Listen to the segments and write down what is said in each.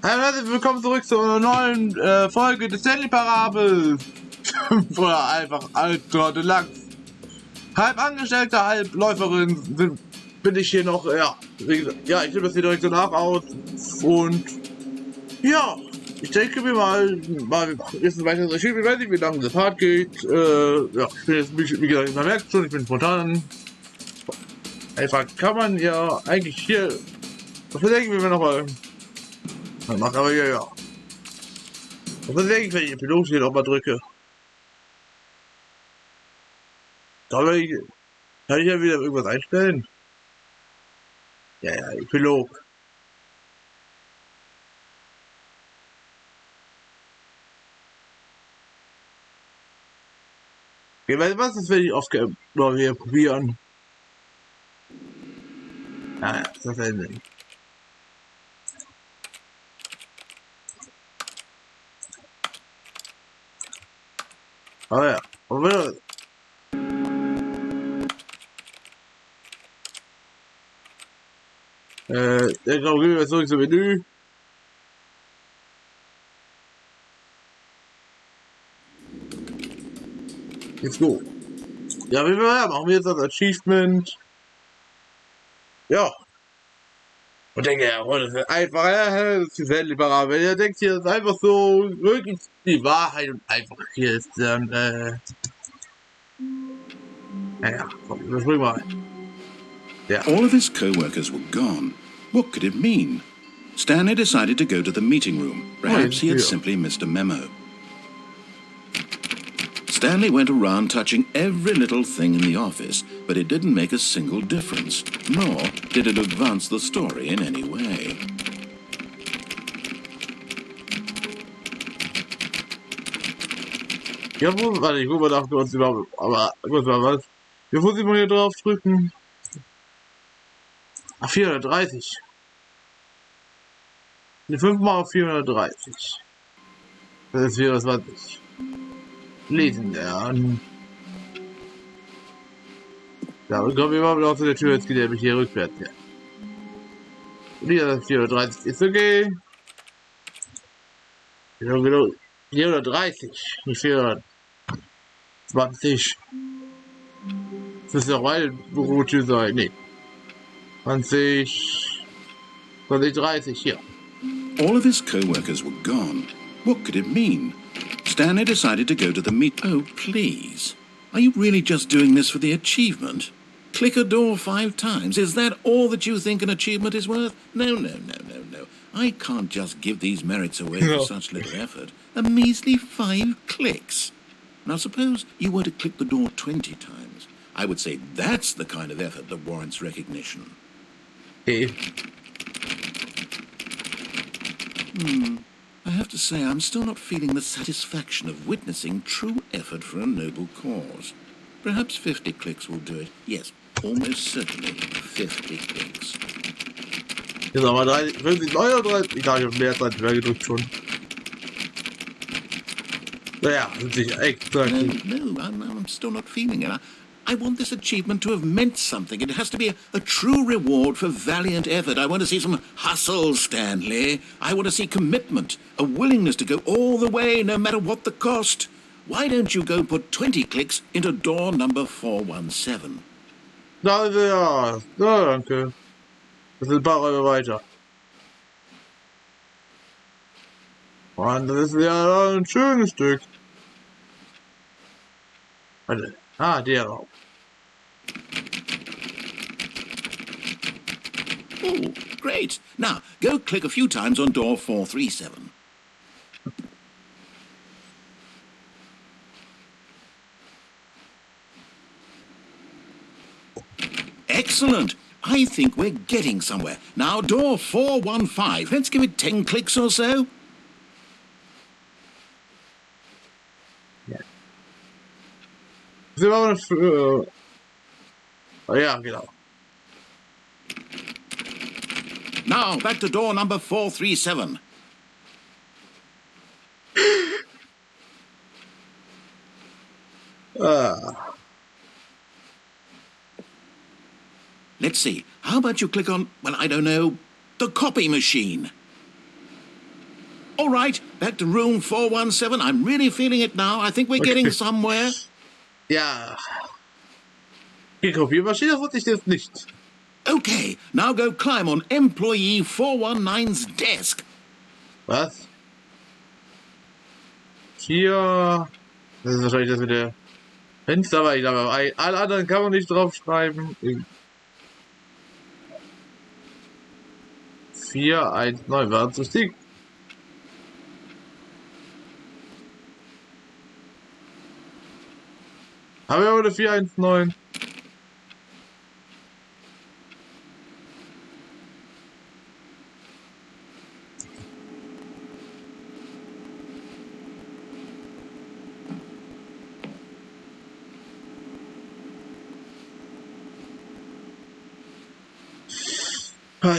Herzlich willkommen zurück zu einer neuen Folge des Stanley Parable. Oder einfach alter Deluxe. Halb Angestellte, halb Läuferin bin ich hier noch, ja, ich nehme das hier direkt danach aus. Und ja, ich denke mir mal jetzt ein weiteres Regime, ich weiß nicht, wie lange das hart geht. Ja, ich bin jetzt, wie gesagt, man merkt schon, ich bin spontan. Einfach kann man ja eigentlich hier, was denken wir nochmal? Mach aber ja. Was denke ich, wenn ich den Pilot hier nochmal drücke? Kann ich ja wieder irgendwas einstellen? Ja, Epilog. Okay, was ist, wenn ich mal wieder probieren? Ja, das Ende. Aber ja, aber dann gehen wir zurück zum Menü. Let's go. Ja, wie wir machen wir jetzt das Achievement. Ja. Und denke, ja, das ist einfach, das ist die Parable. Wenn ihr denkt, hier ist einfach so wirklich die Wahrheit und einfach hier ist dann, naja, komm, überspringen wir mal. Ja. All of his co-workers were gone. What could it mean? Stanley decided to go to the meeting room. Perhaps he had simply missed a memo. Stanley went around touching every little thing in the office, but it didn't make a single difference, nor did it advance the story in any way. Ja, warte, ich guck mal nach kurz überhaupt, aber kurz mal was. Wie muss ich mal hier drauf drücken? Ach, 430. Die 5 mal auf 430. Das ist 24. Lesen lernen. Ja, und kommen wir mal wieder zu der Tür, jetzt geht er mich hier rückwärts. Ja. Wieder 430 ist okay. 430, nicht 420. Das ist ja meine Bürotür sein. Nee. 20, 30, hier. All of his co-workers were gone. What could it mean? Stanley decided to go to the meet. Oh, please. Are you really just doing this for the achievement? Click a door 5 times. Is that all that you think an achievement is worth? No. I can't just give these merits away for such little effort. A measly 5 clicks. Now, suppose you were to click the door 20 times. I would say that's the kind of effort that warrants recognition. Okay. I have to say, I'm still not feeling the satisfaction of witnessing true effort for a noble cause. Perhaps 50 clicks will do it. Yes, almost certainly 50 clicks. Jetzt haben wir 50, 39, egal, ich habe mehr Zeit mehr gedrückt schon. Naja, sind sicher echt. No, I'm still not feeling it. I want this achievement to have meant something. It has to be a true reward for valiant effort. I want to see some hustle, Stanley. I want to see commitment, a willingness to go all the way, no matter what the cost. Why don't you go put 20 clicks into door number 417? Ja, danke. Das sind ein paar Räume weiter. Mann, das ist ja ein schönes Stück. Warte. Ah, der Raum. Oh, great. Now, go click a few times on door 437. Excellent. I think we're getting somewhere. Now, door 415. Let's give it 10 clicks or so. Sind wir für... ja, genau. Now, back to door number 437. Let's see. How about you click on, well, I don't know, the copy machine? All right, back to room 417. I'm really feeling it now. I think we're getting somewhere. Ja. Die Kopiermaschine, das wusste ich jetzt nicht. Okay, now go climb on employee 419's desk. Was? Hier. Das ist wahrscheinlich das mit der Fenster, aber ich glaube, alle anderen kann man nicht draufschreiben. 419, war das richtig? Haben wir eine 419?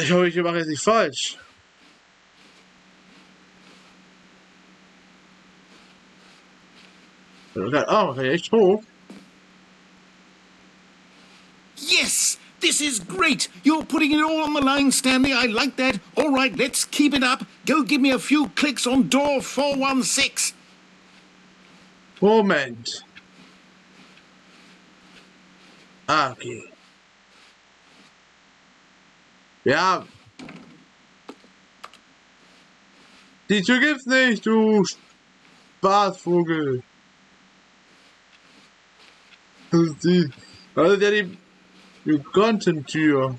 Ich hoffe, ich mache jetzt nicht falsch. Oh, kann ich echt hoch? Yes, this is great. You're putting it all on the line, Stanley. I like that. All right, let's keep it up. Go give me a few clicks on door 416. Moment. Ah, okay. Ja. Die Tür gibt's nicht, du Spaßvogel. Das ist ja die Content-Tür.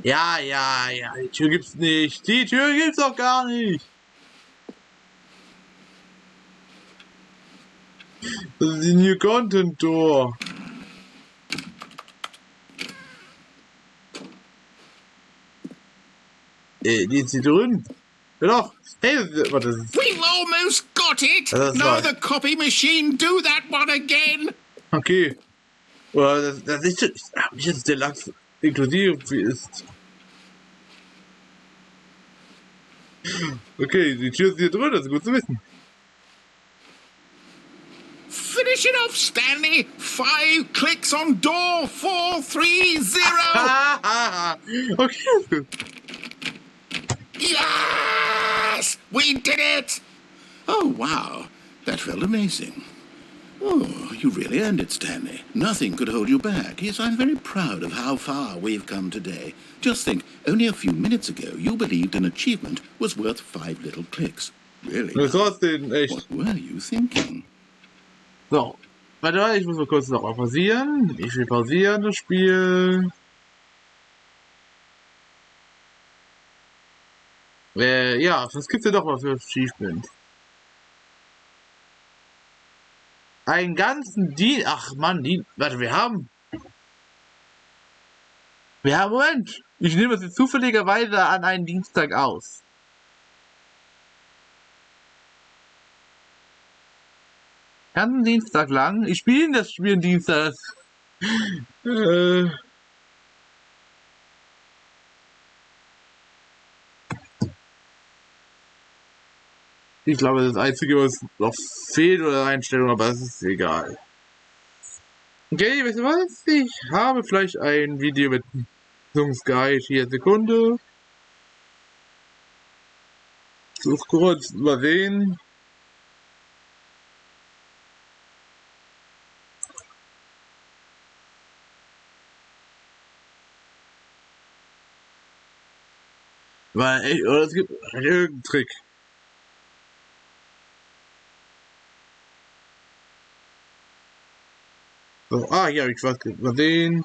Ja, die Tür gibt's nicht. Die Tür gibt's doch gar nicht. Das ist die New Content-Tür. Die ist hier drin. Ja doch. Hey, was ist das? We've almost got it. Now the copy machine, do that one again. Okay. Oder das ist nicht jetzt Deluxe inklusiv ist. Okay, die Tür ist hier drin, das ist gut zu wissen. Finish it off, Stanley. 5 clicks on door 430. Okay. Yes! We did it! Oh, wow. That felt amazing. Oh, you really earned it, Stanley. Nothing could hold you back. Yes, I'm very proud of how far we've come today. Just think, only a few minutes ago, you believed an achievement was worth 5 little clicks. Really? What were you thinking? So, warte, ich muss mal kurz noch mal pausieren. Ich will pausieren, das Spiel. Ja, was gibt's denn doch mal für Achievement? Einen ganzen Ach Mann, warte, Moment. Ich nehme es jetzt zufälligerweise an einen Dienstag aus. Ganzen Dienstag lang. Ich spiele das Spiel Dienstag. Ich glaube, das Einzige, was noch fehlt oder Einstellung, aber es ist egal. Okay, wisst ihr was? Ich habe vielleicht ein Video mit Guide hier, Sekunde. So kurz übersehen. Oder es gibt irgendeinen Trick. So, hier habe ich was übersehen.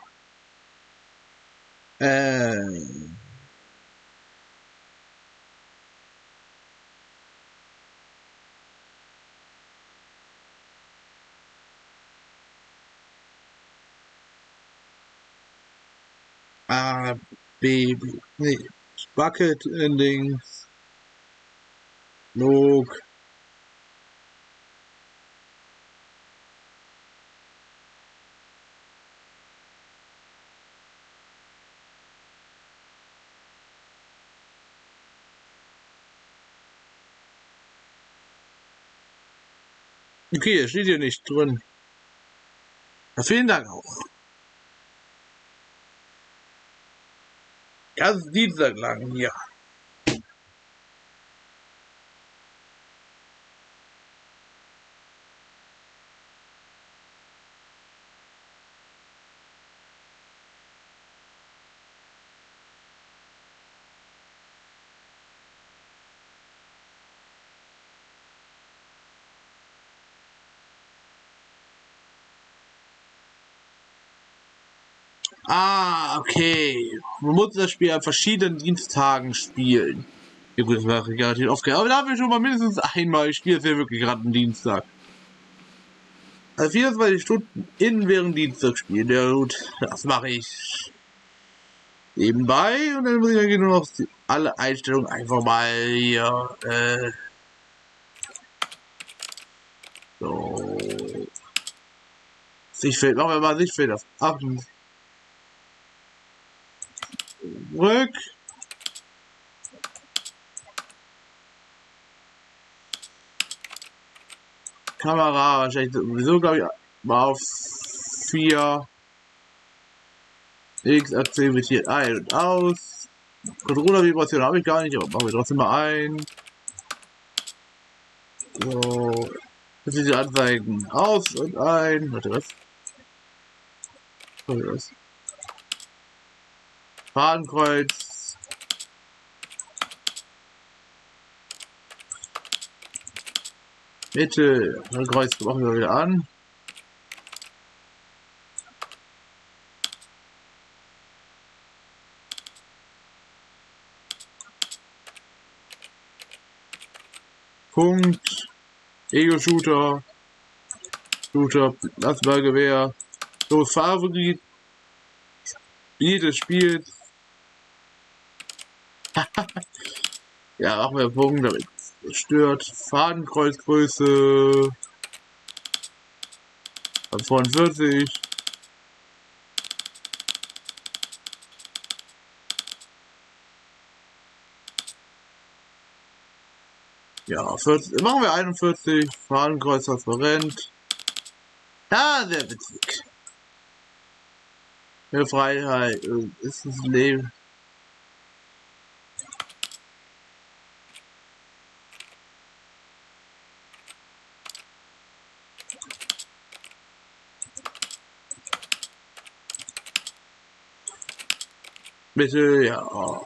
Baby. Nee. Bucket Endings. Log. Okay, steht hier nicht drin. Ja, vielen Dank auch. Ganz Dienstag lang, ja. Ah, okay. Man muss das Spiel an verschiedenen Diensttagen spielen. Ja gut, das war relativ oft. Aber da haben wir schon mal mindestens einmal. Ich spiele es ja wirklich gerade am Dienstag. Also 24 Stunden in während Dienstag spielen. Ja gut, das mache ich nebenbei. Und dann muss ich dann nur noch alle Einstellungen einfach mal hier, so. Sichtfeld, machen wir mal Sichtfeld auf. Ab und zurück. Kamera, wahrscheinlich sowieso, glaube ich, mal auf 4. X-Achse wird hier ein und aus. Controller-Vibration habe ich gar nicht, aber machen wir trotzdem mal ein. So. Das sind die Anzeigen. Aus und ein. Warte, was? Was? Fadenkreuz. Mitte. Kreuz machen wir wieder an. Punkt. Ego-Shooter. Shooter. Lastballgewehr. Los, Favorit. Jedes Spiel. Ja, machen wir Punkt, damit es stört. Fadenkreuzgröße. 42. Ja, 40, machen wir 41. Fadenkreuz transparent. Ja, sehr witzig. Mehr Freiheit ist das Leben. Bitte, ja.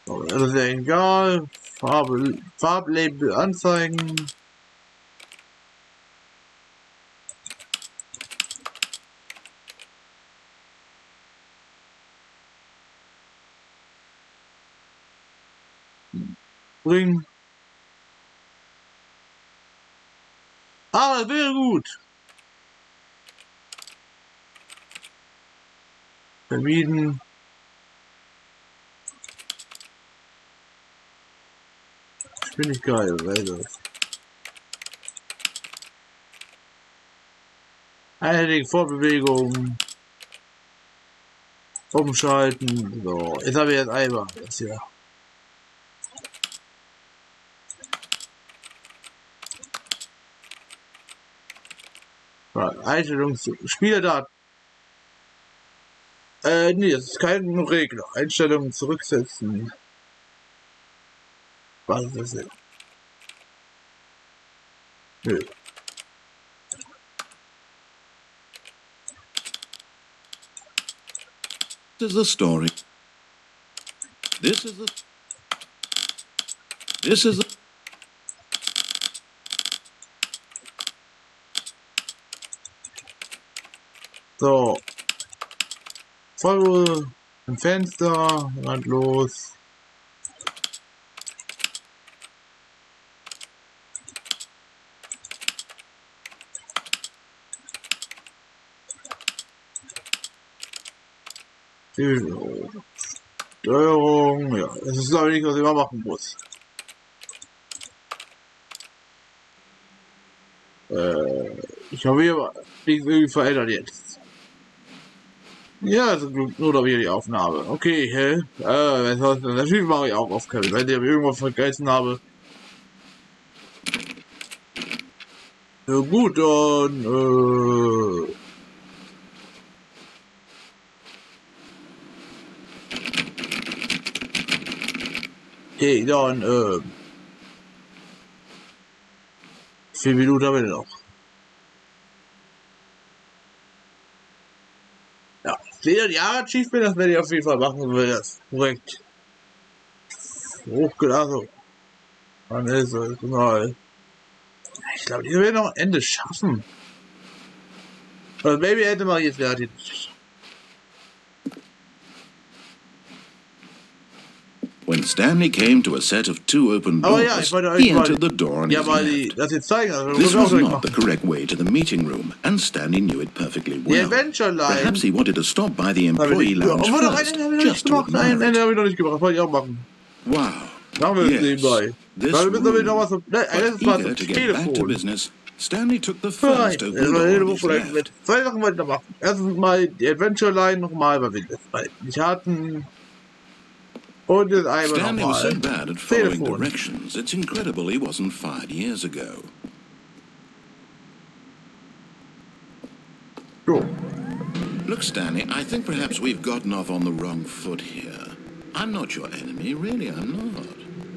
Das ist ja egal. Farblabel anzeigen. Bringen. Ah, das wäre gut. Vermieden. Geschwindigkeit, das. Einheitliche Fortbewegung. Umschalten. So, jetzt habe ich jetzt einmal. Das hier. Spielerdaten. Nee, das ist kein Regler. Einstellungen zurücksetzen. Was ist das denn? Nö. This is the story. This is the So. Folge im Fenster. Rand los. Steuerung, ja, das ist aber nicht, was ich immer machen muss. Ich habe hier nichts irgendwie verändert jetzt. Ja, also nur da wieder die Aufnahme. Okay, hä? Natürlich mache ich auch auf Kirby, wenn ich irgendwas vergessen habe. Ja gut, dann, okay, dann, 4 Minuten haben wir noch. Ja, seht die Achievement, das werde ich auf jeden Fall machen, wenn das korrekt hochgeladen. Dann ist es mal. Ich glaube, die werden noch ein Ende schaffen. Also Baby hätte mal jetzt fertig. When Stanley came to a set of 2 open Aber doors, ja, ich wollte he euch mal, entered the door on ja, his mal left. das jetzt zeigen. Also, This was auch not the correct way to the meeting room, and Stanley knew it perfectly Die well. Adventure Line. Perhaps he wanted to stop by the employee lounge Obwohl, doch first, einen habe ich noch just nicht to gemacht. Einen admire habe it. ich noch nicht gemacht. Wollte ich auch machen. Wow. Machen wir das Yes, nebenbei. this Weil wir müssen nämlich noch room. was. Ne, das But ist mal eager das to get back to Telefon. business, Stanley took the Nein, first das open war door jede on Woche his vielleicht left. mit. 2 Sachen wollte ich noch machen. Erstens mal die Adventure Line nochmal, weil wir das mal nicht hatten. Und das einmal Stanley was so nochmal. bad at following Telefon. directions, it's incredible he wasn't fired years ago. So. Look, Stanley, I think perhaps we've gotten off on the wrong foot here. I'm not your enemy, really, I'm not.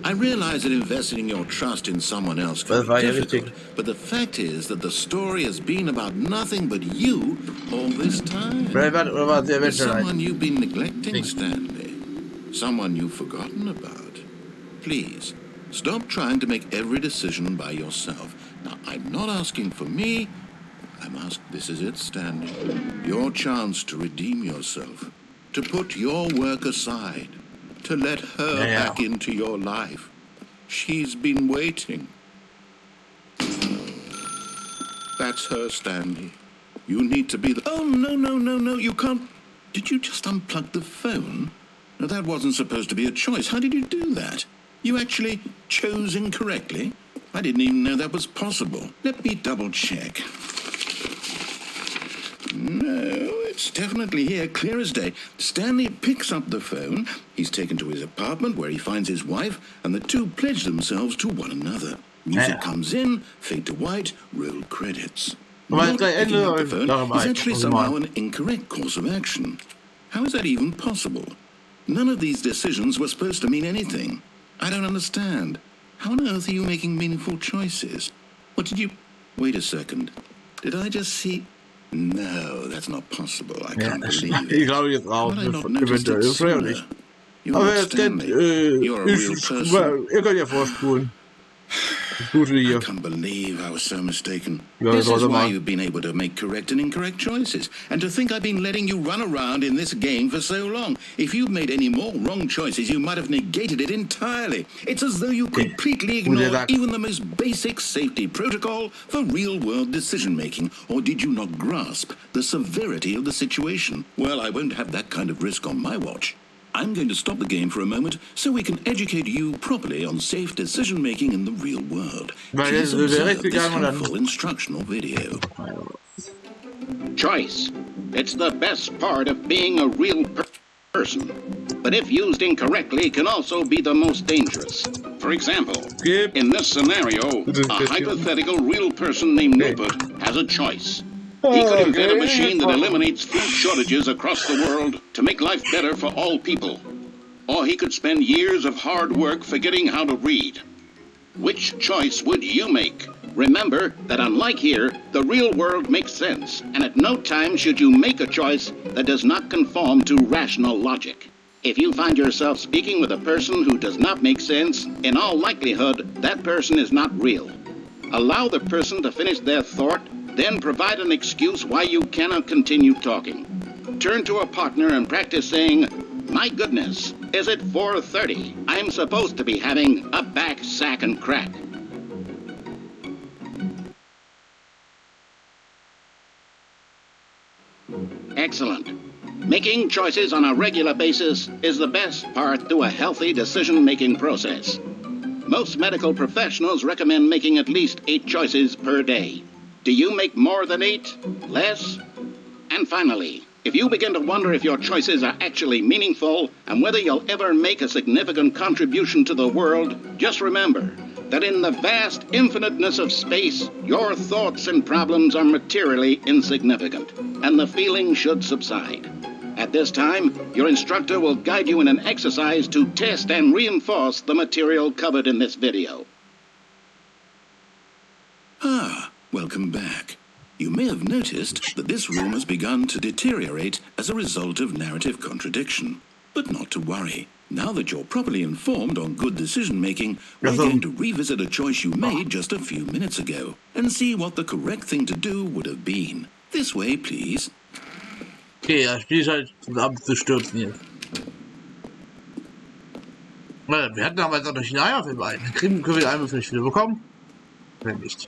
I realize that investing your trust in someone else can be difficult, but the fact is that the story has been about nothing but you all this time. Oder war die There's Adventure Line? someone you've been neglecting, Stanley. Someone you've forgotten about. Please, stop trying to make every decision by yourself. Now, I'm not asking for me. This is it, Stanley. Your chance to redeem yourself. To put your work aside. To let her back into your life. She's been waiting. That's her, Stanley. You need to be the... Oh, no, you can't... Did you just unplug the phone? No, that wasn't supposed to be a choice. How did you do that? You actually chose incorrectly? I didn't even know that was possible. Let me double check. No, it's definitely here, clear as day. Stanley picks up the phone. He's taken to his apartment where he finds his wife, and the two pledge themselves to one another. Music comes in, fade to white, roll credits. Not picking up the phone is actually somehow an incorrect course of action. How is that even possible? None of these decisions were supposed to mean anything. I don't understand. How on earth are you making meaningful choices? What did you... Wait a second. Did I just see... No, that's not possible. I can't believe it. Ich glaube jetzt auch. Had I not noticed it sooner? You're Aber not jetzt kennt, Stanley. You're a real person. Ihr könnt ja vorspulen. Das Gute hier. I can't believe I was so mistaken. Ja, This is why mal. you've been able to make correct and incorrect choices. And to think I've been letting you run around in this game for so long. If you've made any more wrong choices, you might have negated it entirely. It's as though you completely ignored even the most basic safety protocol for real-world decision-making. Or did you not grasp the severity of the situation? Well, I won't have that kind of risk on my watch. I'm going to stop the game for a moment so we can educate you properly on safe decision-making in the real world. Please observe this helpful instructional video. Choice. It's the best part of being a real person. But if used incorrectly, can also be the most dangerous. For example, in this scenario, a hypothetical real person named Rupert has a choice. He could invent a machine that eliminates food shortages across the world to make life better for all people. Or he could spend years of hard work forgetting how to read. Which choice would you make? Remember that unlike here, the real world makes sense, and at no time should you make a choice that does not conform to rational logic. If you find yourself speaking with a person who does not make sense, in all likelihood, that person is not real. Allow the person to finish their thought, then provide an excuse why you cannot continue talking. Turn to a partner and practice saying, "My goodness, is it 4:30? I'm supposed to be having a back, sack, and crack." Excellent. Making choices on a regular basis is the best part to a healthy decision-making process. Most medical professionals recommend making at least 8 choices per day. Do you make more than 8? Less? And finally, if you begin to wonder if your choices are actually meaningful and whether you'll ever make a significant contribution to the world, just remember that in the vast infiniteness of space, your thoughts and problems are materially insignificant, and the feeling should subside. At this time, your instructor will guide you in an exercise to test and reinforce the material covered in this video. Welcome back. You may have noticed that this room has begun to deteriorate as a result of narrative contradiction. But not to worry. Now that you're properly informed on good decision-making, we're going to revisit a choice you made just a few minutes ago and see what the correct thing to do would have been. This way, please. Okay, das Spiel scheint abzustürzen jetzt. Wir hatten damals auch noch den Eierfilm einen. Können wir einmal vielleicht wieder bekommen? Wenn nicht.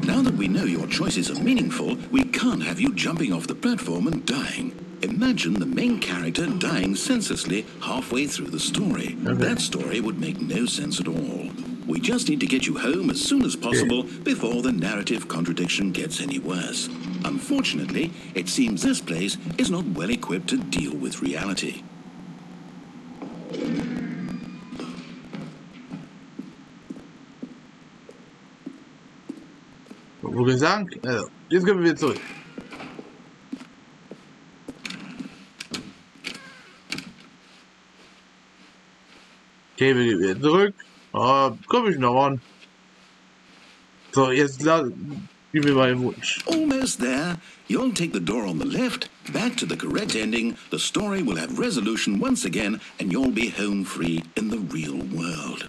Now that we know your choices are meaningful, we can't have you jumping off the platform and dying. Imagine the main character dying senselessly halfway through the story. Okay. That story would make no sense at all. We just need to get you home as soon as possible before the narrative contradiction gets any worse. Unfortunately, it seems this place is not well equipped to deal with reality. Wo gesagt? Also, jetzt können wir wieder zurück. Okay, wir gehen wieder zurück. Komm ich noch an. So, jetzt gib mir meinen Wunsch. Almost there. You'll take the door on the left, back to the correct ending, the story will have resolution once again, and you'll be home free in the real world.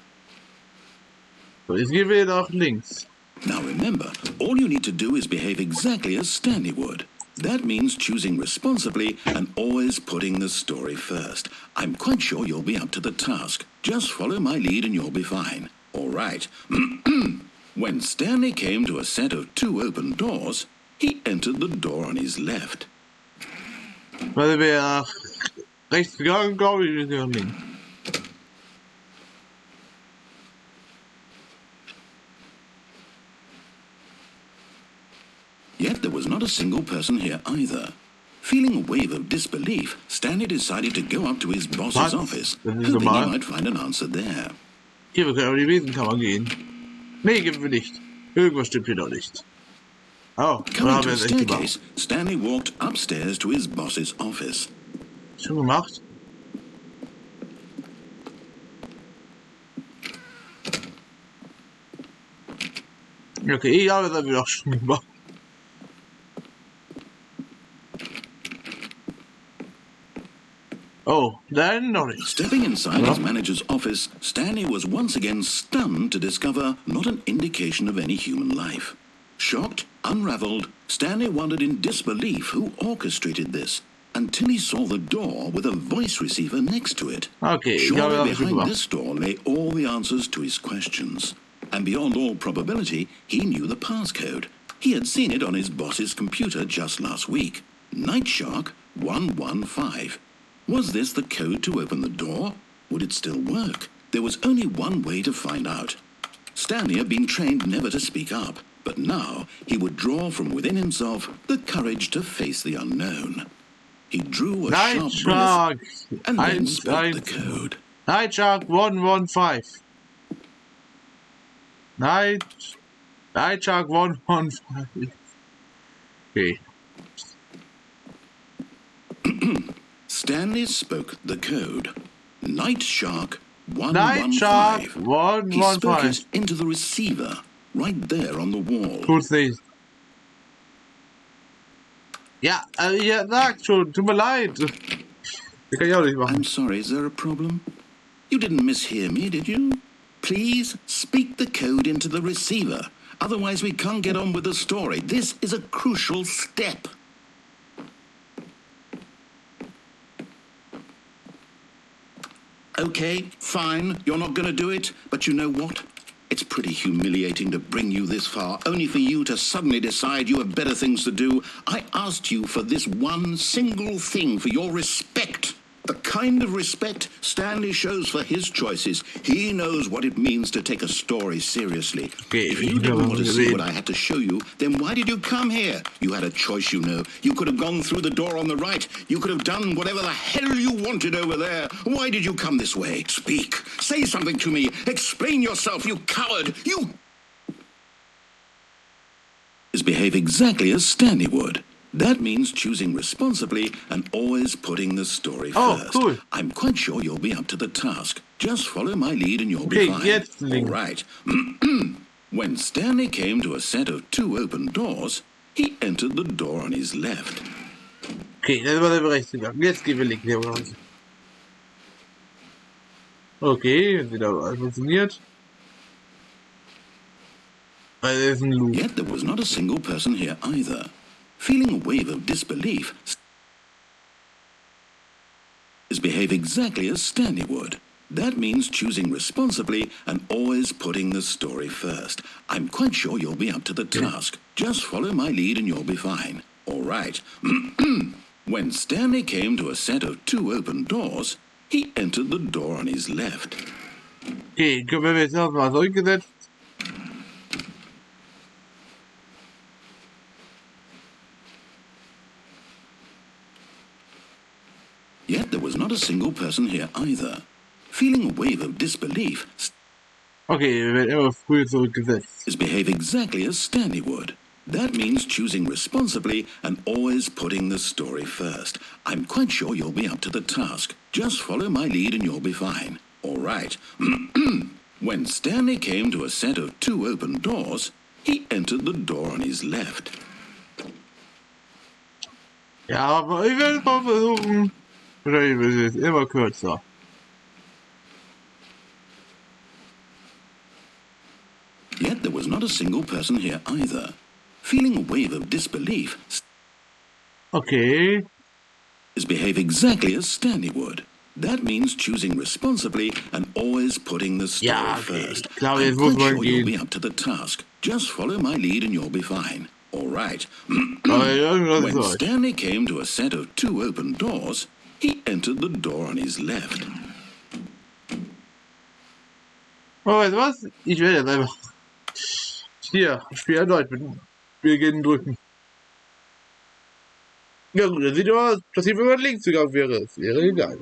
So, jetzt gehen wir nach links. Now remember, all you need to do is behave exactly as Stanley would. That means choosing responsibly and always putting the story first. I'm quite sure you'll be up to the task. Just follow my lead and you'll be fine. All right. When Stanley came to a set of 2 open doors, he entered the door on his left. Weil wir nach rechts gegangen, glaube ich, wir sind links. Yet there was not a single person here either. Feeling a wave of disbelief, Stanley decided to go up to his boss's office, hoping he might find an answer there. Hier, wir können aber die Besenkammer gehen. Nee, gehen wir nicht. Irgendwas stimmt hier doch nicht. Oh, da Coming haben to wir the es echt staircase, gemacht. Stanley walked upstairs to his boss's office. Schon gemacht? Okay, ja, das haben wir doch schon gemacht. Oh, then noch nicht. Stepping inside his manager's office, Stanley was once again stunned to discover not an indication of any human life. Shocked, unraveled, Stanley wondered in disbelief who orchestrated this, until he saw the door with a voice receiver next to it. Okay, Surely behind this door lay all the answers to his questions. And beyond all probability, he knew the passcode. He had seen it on his boss's computer just last week. Night Shark 115. Was this the code to open the door? Would it still work? There was only one way to find out. Stanley had been trained never to speak up, but now he would draw from within himself the courage to face the unknown. He drew a Night sharp breath Shark and then spoke the code. Night Shark 115. Night Shark 115. Okay. Stanley spoke the code. Night Shark 115. Night Shark He spoke 115. it into the receiver, right there on the wall. Tut's nicht. Ja, ihr sagt schon, tut mir leid. Das kann ich auch nicht machen. I'm sorry, is there a problem? You didn't mishear me, did you? Please speak the code into the receiver. Otherwise we can't get on with the story. This is a crucial step. Okay, fine, you're not going to do it, but you know what? It's pretty humiliating to bring you this far, only for you to suddenly decide you have better things to do. I asked you for this one single thing, for your respect. The kind of respect Stanley shows for his choices. He knows what it means to take a story seriously. If you didn't want to see what I had to show you, then why did you come here? You had a choice, you know. You could have gone through the door on the right. You could have done whatever the hell you wanted over there. Why did you come this way? Speak. Say something to me. Explain yourself, you coward. You... Behave exactly as Stanley would. That means choosing responsibly and always putting the story first. Cool. I'm quite sure you'll be up to the task. Just follow my lead and you'll be fine. All right. When Stanley came to a set of 2 open doors, he entered the door on his left. Okay, das war der rechts gegangen. Jetzt gehen wir links. Okay, jetzt wieder alles funktioniert. Weil es ist ein Loop. Yet there was not a single person here either. Feeling a wave of disbelief, behave exactly as Stanley would. That means choosing responsibly and always putting the story first. I'm quite sure you'll be up to the task. Just follow my lead and you'll be fine. All right. When Stanley came to a set of 2 open doors, he entered the door on his left. Okay, können wir jetzt erstmal zurückgesetzt. Yet there was not a single person here either. Feeling a wave of disbelief, Okay, wir werden immer früh zurückgesetzt. behave exactly as Stanley would. That means choosing responsibly and always putting the story first. I'm quite sure you'll be up to the task. Just follow my lead and you'll be fine. All right. When Stanley came to a set of 2 open doors, he entered the door on his left. Ja, aber ich werde mal versuchen. Wahrscheinlich wird es jetzt immer kürzer. Yet there was not a single person here either. Feeling a wave of disbelief, Okay. behave exactly as Stanley would. That means choosing responsibly and always putting the story Ja, okay. first. Ich glaube, jetzt I'm muss quite man sure you'll be gehen. up to the task. Just follow my lead and you'll be fine. All right. Aber irgendwas When ist euch. Stanley came to a set of 2 open doors, he entered the door on his left. Oh, weißt du was? Ich werde jetzt einfach. Hier, Spiel erneut mit Beginn drücken. Ja gut, das sieht aber passiert, wenn man links gegangen wäre. Es wäre egal.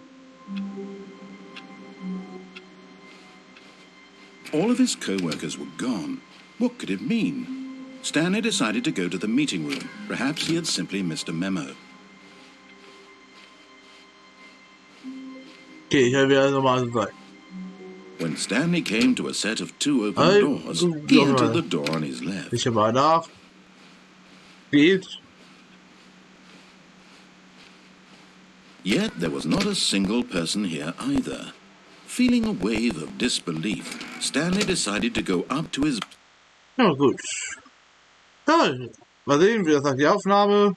All of his co-workers were gone. What could it mean? Stanley decided to go to the meeting room. Perhaps he had simply missed a memo. Okay, ich werde wieder normal sein. When Stanley came to a set of 2 open Hey, doors, go- he go entered ahead. the door on his left. Ich mal nach. Geht. Yet there was not a single person here either. Feeling a wave of disbelief, Stanley decided to go up to his... Ja, gut. Ja, mal sehen, wie das sagt die Aufnahme.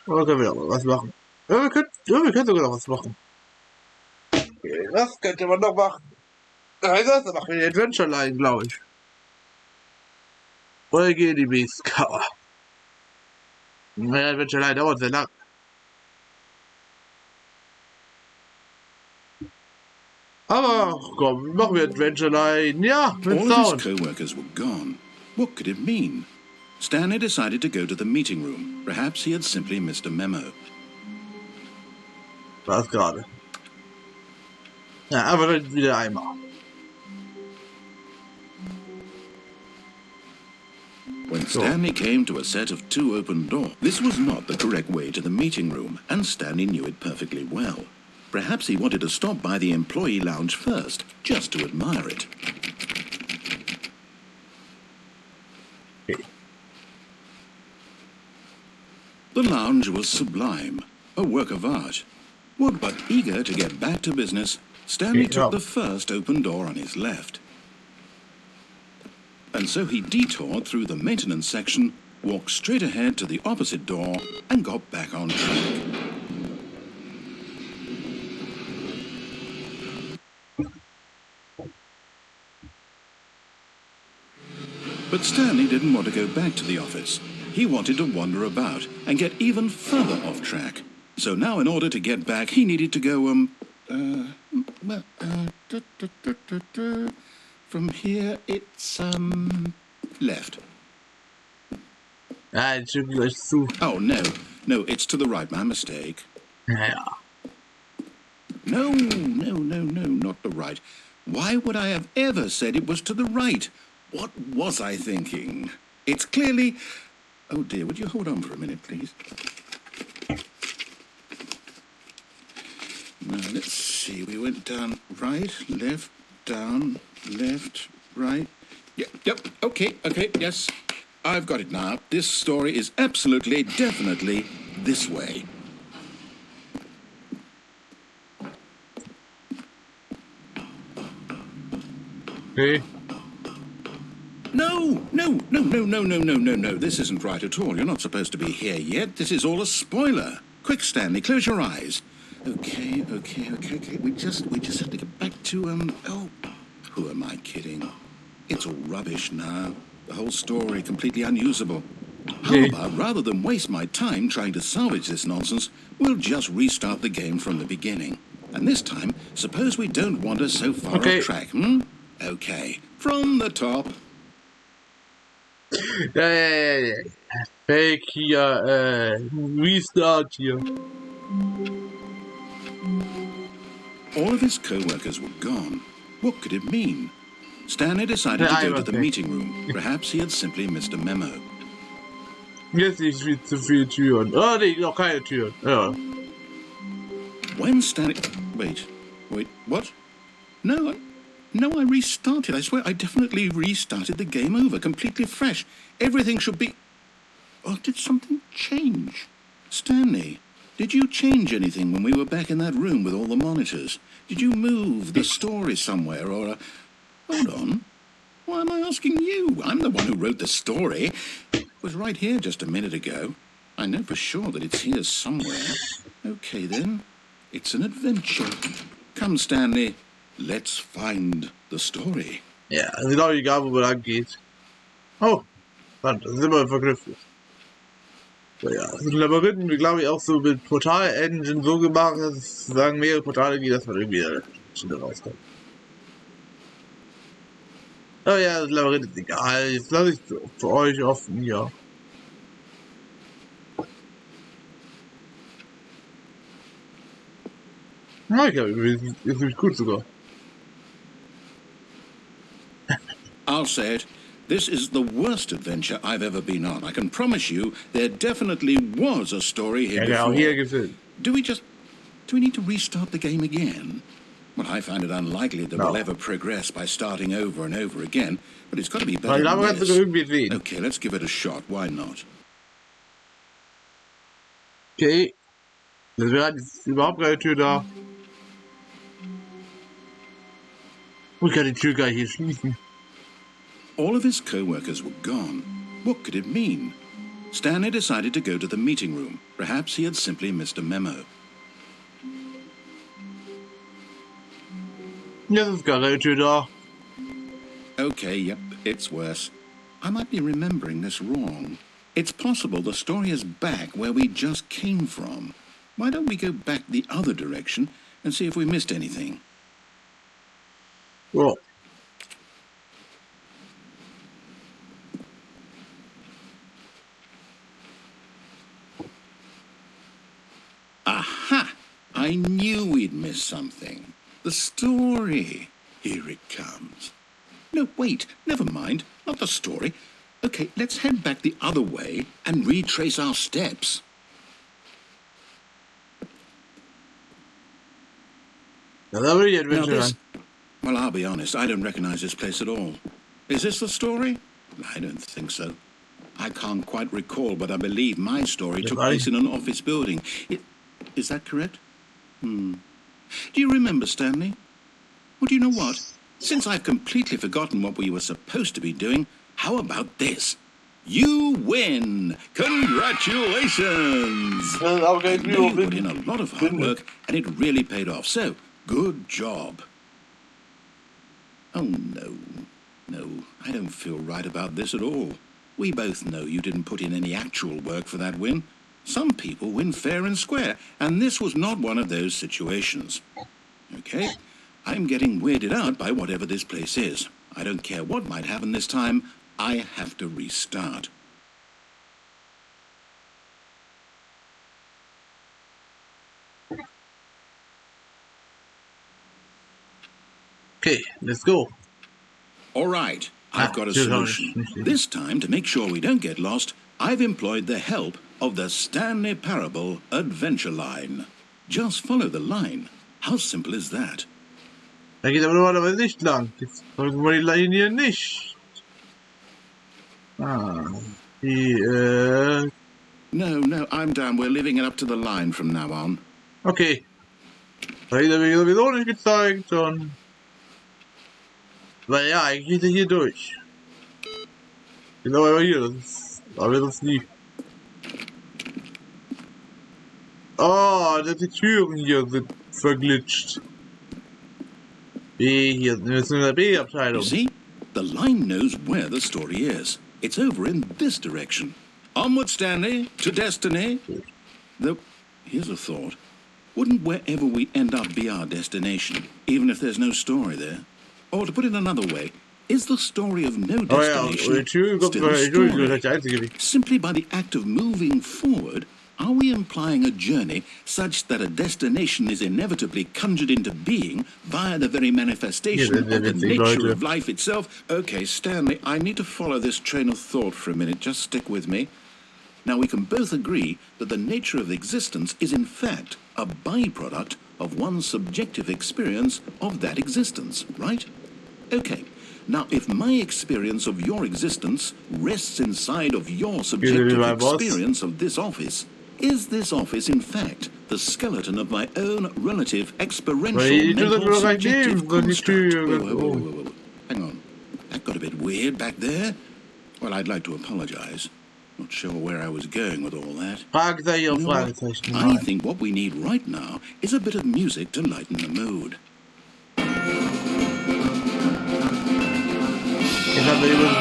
Oder können wir noch was machen? Ja, wir können sogar noch was machen. Okay, was könnte man noch machen? Das machen wir die Adventure Line, glaube ich. Oder gehen die Beast Cover. Naja, Adventure Line dauert sehr lang. Aber komm, machen wir Adventure Line. Ja, mit All of his Sound. co-workers were gone. What could it mean? Stanley decided to go to the meeting room. Perhaps he had simply missed a memo. Was gerade. Ja, aber dann wieder einmal. When Stanley came to a set of 2 open doors, this was not the correct way to the meeting room, and Stanley knew it perfectly well. Perhaps he wanted to stop by the employee lounge first, just to admire it. The lounge was sublime, a work of art. Would but eager to get back to business, Stanley took the first open door on his left. And so he detoured through the maintenance section, walked straight ahead to the opposite door, and got back on track. But Stanley didn't want to go back to the office. He wanted to wander about and get even further off track. So now in order to get back, he needed to go, from here it's, left. Ja, jetzt schicken gleich zu. Oh, no, it's to the right, my mistake. Naja. No, not the right. Why would I have ever said it was to the right? What was I thinking? It's clearly... Oh dear, would you hold on for a minute, please? Now, let's see. We went down right, left, down, left, right. Yep, okay, yes. I've got it now. This story is absolutely, definitely this way. Okay. No, no, no, no, no, no, no, no, no. This isn't right at all. You're not supposed to be here yet. This is all a spoiler. Quick, Stanley, close your eyes. Okay. We just have to get back to, oh, who am I kidding? It's all rubbish now. The whole story completely unusable. How about, rather than waste my time trying to salvage this nonsense, we'll just restart the game from the beginning. And this time, suppose we don't wander so far off track, Okay, from the top. Ja. Fake hier, Restart hier. All of his co-workers were gone. What could it mean? Stanley decided to go to the meeting room. Perhaps he had simply missed a memo. Jetzt ist viel zu viele Türen. Oh, nee, noch keine Türen. Ja. When Stanley... Wait, what? No, I restarted. I swear I definitely restarted the game over, completely fresh. Everything should be... Oh, did something change? Stanley, did you change anything when we were back in that room with all the monitors? Did you move the story somewhere or... Hold on. Why am I asking you? I'm the one who wrote the story. It was right here just a minute ago. I know for sure that it's here somewhere. Okay, then. It's an adventure. Come, Stanley. Let's find the story. Ja, also genau egal, wo man lang geht. Oh, verdammt, das ist immer verknüpft. So, ja, das sind Labyrinthen, wie glaube ich auch so mit Portal-Engine so gemacht, dass es sagen mehrere Portale gibt, dass man irgendwie da rauskommt. Oh ja, das Labyrinth ist egal. Jetzt lasse ich es für euch offen hier. Ja, ich glaube, ist ziemlich gut sogar. I'll say it. This is the worst adventure I've ever been on. I can promise you there definitely was a story here before. Hier gibt's es. Do we need to restart the game again? Well, I find it unlikely that we'll ever progress by starting over and over again, but it's got to be better than this. Okay, let's give it a shot. Why not? Okay. Das wäre jetzt überhaupt keine Tür da. Ich kann die Tür gar nicht hier schließen. All of his co-workers were gone. What could it mean? Stanley decided to go to the meeting room. Perhaps he had simply missed a memo. Jetzt ist gar keine Tür da. Okay, yep, it's worse. I might be remembering this wrong. It's possible the story is back where we just came from. Why don't we go back the other direction and see if we missed anything? Well. Aha! I knew we'd miss something. The story. Here it comes. No, wait, never mind. Not the story. Okay, let's head back the other way and retrace our steps. Now this, well, I'll be honest, I don't recognize this place at all. Is this the story? I don't think so. I can't quite recall, but I believe my story took place in an office building. Is that correct? Do you remember, Stanley? Well, do you know what? Since I've completely forgotten what we were supposed to be doing, how about this? You win! Congratulations! Well, you put in a lot of hard work, and it really paid off. So, good job. Oh, no, I don't feel right about this at all. We both know you didn't put in any actual work for that win. Some people win fair and square, and this was not one of those situations. Okay, I'm getting weirded out by whatever this place is. I don't care what might happen this time. I have to restart. Okay, let's go. All right, I've got a solution. This time, to make sure we don't get lost, I've employed the help of the Stanley Parable adventure line. Just follow the line. How simple is that? Da geht aber normalerweise nicht lang. Jetzt folgen wir die Linie nicht. No, I'm down. We're leaving it up to the line from now on. Okay. Da hat er mir sowieso nicht gezeigt und... Weil ja, eigentlich geht er hier durch. Genau, aber hier, das ist, aber das nie. Oh, die Türen hier sind verglitscht. B, hier sind wir in der You B-Abteilung. see? The line knows where the story is. It's over in this direction. Onward, Stanley, to destiny. Though, here's a thought. Wouldn't wherever we end up be our destination, even if there's no story there? Or to put it another way, is the story of no Oh ja, und die destination Tür kommt still a Entschuldigung, das story? ist die einzige Weg. Simply by the act of moving forward, are we implying a journey such that a destination is inevitably conjured into being via the very manifestation of the nature of life itself? Okay, Stanley, I need to follow this train of thought for a minute. Just stick with me. Now, we can both agree that the nature of existence is in fact a byproduct of one's subjective experience of that existence, right? Okay. Now, if my experience of your existence rests inside of your subjective experience of this office, is this office, in fact, the skeleton of my own relative experiential mental subjective construct? Whoa. Hang on. That got a bit weird back there. Well, I'd like to apologize. Not sure where I was going with all that. Fragezeichen auf You know what? Fragezeichen. I think what we need right now is a bit of music to lighten the mood. Ich habe eben...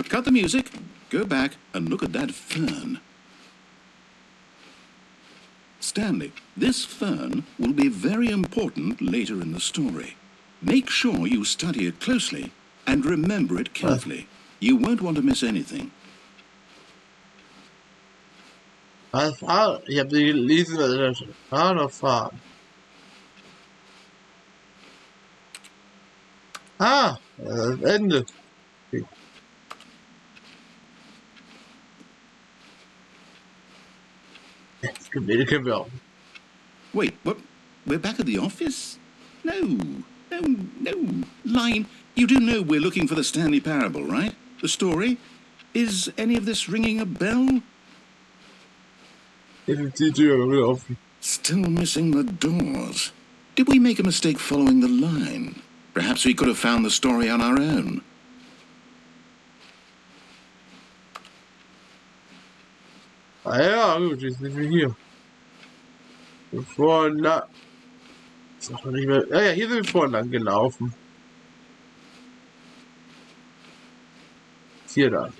Cut the music, go back and look at that fern. Stanley, this fern will be very important later in the story. Make sure you study it closely and remember it carefully. You won't want to miss anything. Was? Ich habe die gelesen, dass ich fahren. Ah, das Ende. Okay. Das Gemälde können wir auch. Wait, what? We're back at the office? No. Line, you do know we're looking for the Stanley Parable, right? The story? Is any of this ringing a bell? Still missing the doors. Did we make a mistake following the line? Perhaps we could have found the story on our own. Ah ja, gut, jetzt sind wir hier. Vorhin lang. Sag mal nicht mehr. Ja, hier sind wir vorhin lang gelaufen. Hier lang.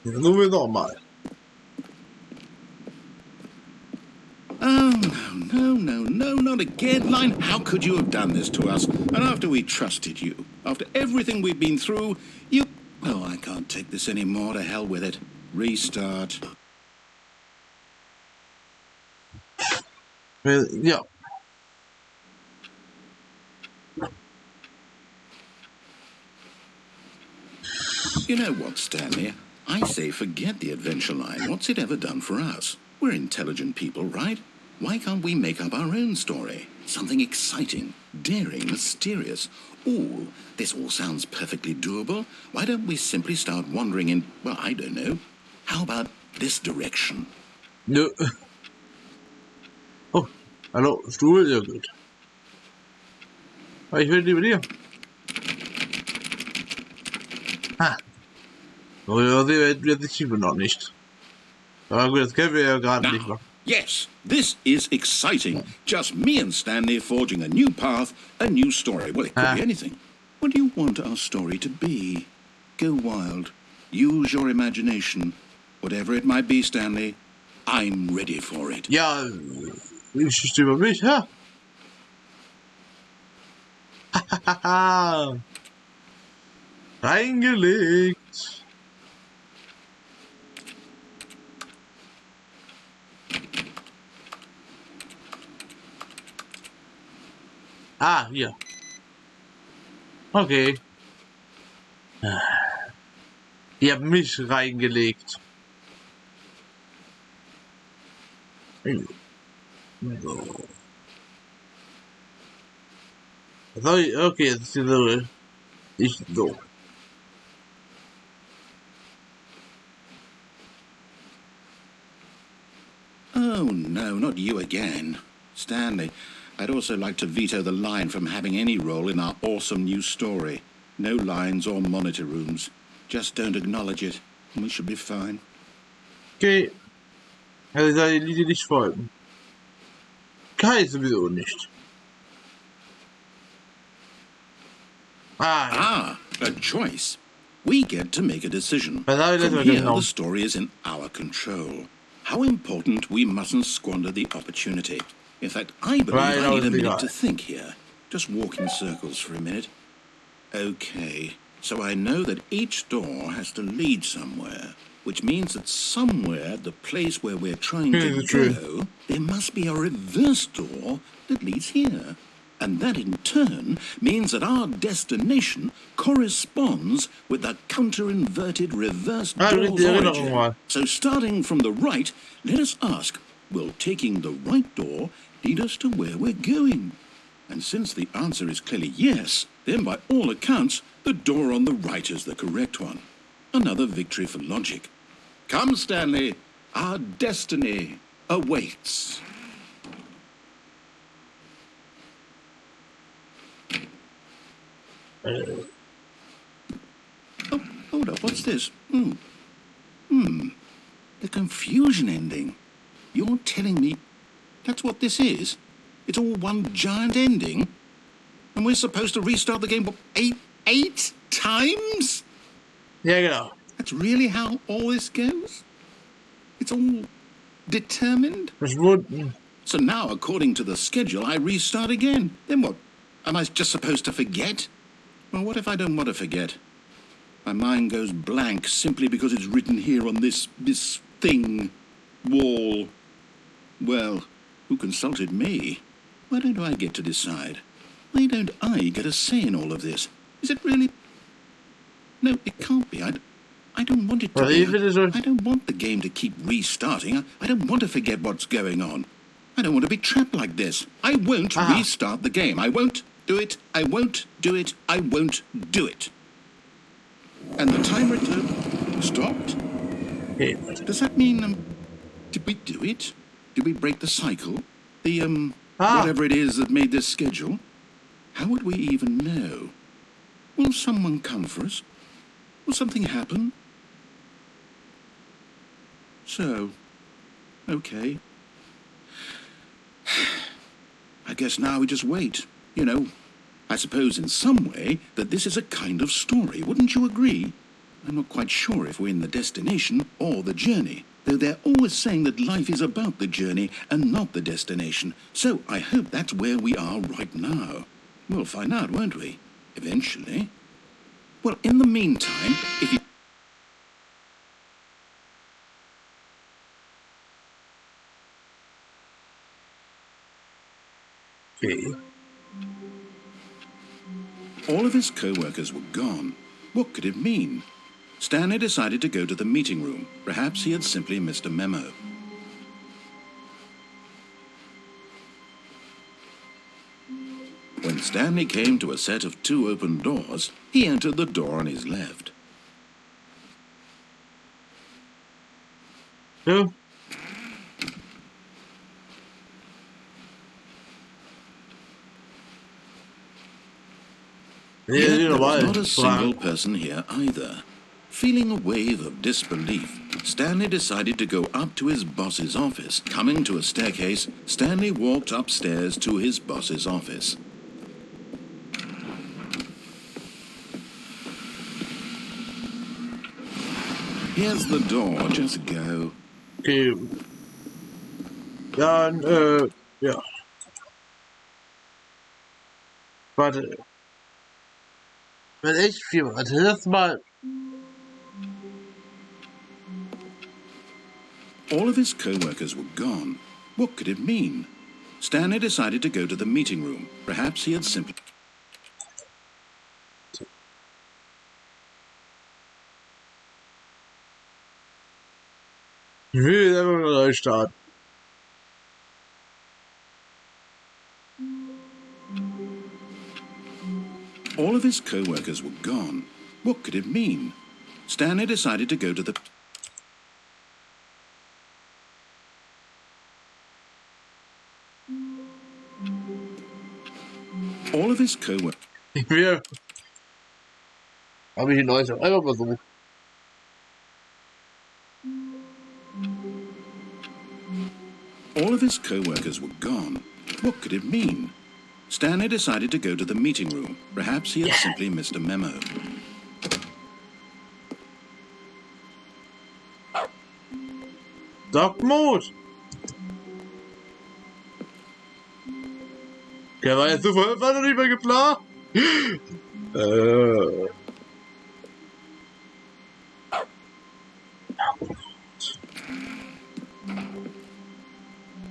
Versuchen wir nochmal. Oh, no, not again. Line, how could you have done this to us? And after we trusted you, after everything we've been through, you... Oh, I can't take this anymore. To hell with it. Restart. Ja. You know what, Stanley? I say forget the adventure line. What's it ever done for us? We're intelligent people, right? Why can't we make up our own story? Something exciting, daring, mysterious. Ooh, this all sounds perfectly doable. Why don't we simply start wandering in, well, I don't know. How about this direction? Nö. Oh, hallo, Stuhl, ja gut. Aber ich will lieber dir. Ha. Oh, ja, wir schieben noch nicht. Aber gut, das können wir ja gerade nicht machen. Yes, this is exciting. Just me and Stanley forging a new path, a new story. Well, it could be anything. What do you want our story to be? Go wild. Use your imagination. Whatever it might be, Stanley, I'm ready for it. Ja, ich über mich, ha? Hahaha. Reingelegt. Ah, hier. Okay. Ihr habt mich reingelegt. So. Okay, jetzt ist diese. Ich so. Oh, no, not you again. Stanley, I'd also like to veto the line from having any role in our awesome new story. No lines or monitor rooms. Just don't acknowledge it, and we should be fine. Okay. Also seine Linie nicht folgen. Kai sowieso nicht. Ah, a choice. We get to make a decision. From here, the story is in our control. How important we mustn't squander the opportunity. In fact, I believe I need a minute to think here. Just walk in circles for a minute. Okay, so I know that each door has to lead somewhere, which means that somewhere at the place where we're trying to go, there must be a reverse door that leads here. And that in turn means that our destination corresponds with the counter-inverted reverse door's origin. So starting from the right, let us ask, will taking the right door lead us to where we're going? And since the answer is clearly yes, then by all accounts, the door on the right is the correct one. Another victory for logic. Come, Stanley, our destiny awaits. Oh, hold up, what's this? The confusion ending. You're telling me that's what this is? It's all one giant ending? And we're supposed to restart the game, what, eight times? Yeah, genau. That's really how all this goes? It's all determined? So now, according to the schedule, I restart again. Then what? Am I just supposed to forget? Well, what if I don't want to forget? My mind goes blank simply because it's written here on this thing, wall. Well, who consulted me? Why don't I get to decide? Why don't I get a say in all of this? Is it really? No, it can't be. I don't want it to be. I don't want the game to keep restarting. I don't want to forget what's going on. I don't want to be trapped like this. I won't restart the game. I won't do it. I won't do it. I won't do it. And the timer stopped? Does that mean, did we do it? Did we break the cycle? The, whatever it is that made this schedule? How would we even know? Will someone come for us? Will something happen? So, okay. I guess now we just wait. You know, I suppose in some way that this is a kind of story. Wouldn't you agree? I'm not quite sure if we're in the destination or the journey, though they're always saying that life is about the journey and not the destination. So I hope that's where we are right now. We'll find out, won't we? Eventually. Well, in the meantime, if you... Okay. All of his co-workers were gone. What could it mean? Stanley decided to go to the meeting room. Perhaps he had simply missed a memo. When Stanley came to a set of 2 open doors, he entered the door on his left. Yeah. Yet there was not a single person here either. Feeling a wave of disbelief, Stanley decided to go up to his boss's office. Coming to a staircase, Stanley walked upstairs to his boss's office. Here's the door, just go. Okay. Dann, ja. Warte. Wenn echt viel, warte, das mal. All of his co-workers were gone. What could it mean? Stanley decided to go to the meeting room. Perhaps he had simply... Ich will einfach mal neu starten. All of his co-workers were gone. What could it mean? Stanley decided to go to the... All of his co-workers... Ich will... Habe ich ein neues einfach versucht. All of his co-workers were gone. What could it mean? Stanley decided to go to the meeting room. Perhaps he had simply missed a memo. Sagt Mut! Der war jetzt sofort, war noch nicht mehr geplant.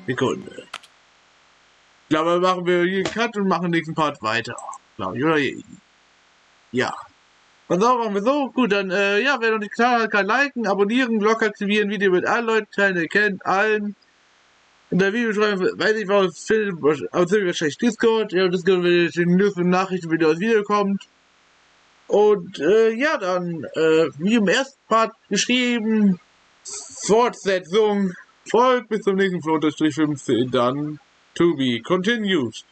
Sekunde. Ich glaube, machen wir hier einen Cut und machen den nächsten Part weiter. Glaube ich, oder? Ja. Und so machen wir so. Gut, dann, ja, wer noch nicht getan hat, kann liken, abonnieren, Glocke aktivieren, Video mit allen Leuten teilen, ihr kennt allen. In der Videobeschreibung, weiß ich was, findet wahrscheinlich Discord. Ja, Discord wird den News und Nachrichten, wenn das Video kommt. Und, ja, dann, wie im ersten Part geschrieben, Fortsetzung, folgt bis zum nächsten Flow-15, dann to be continued.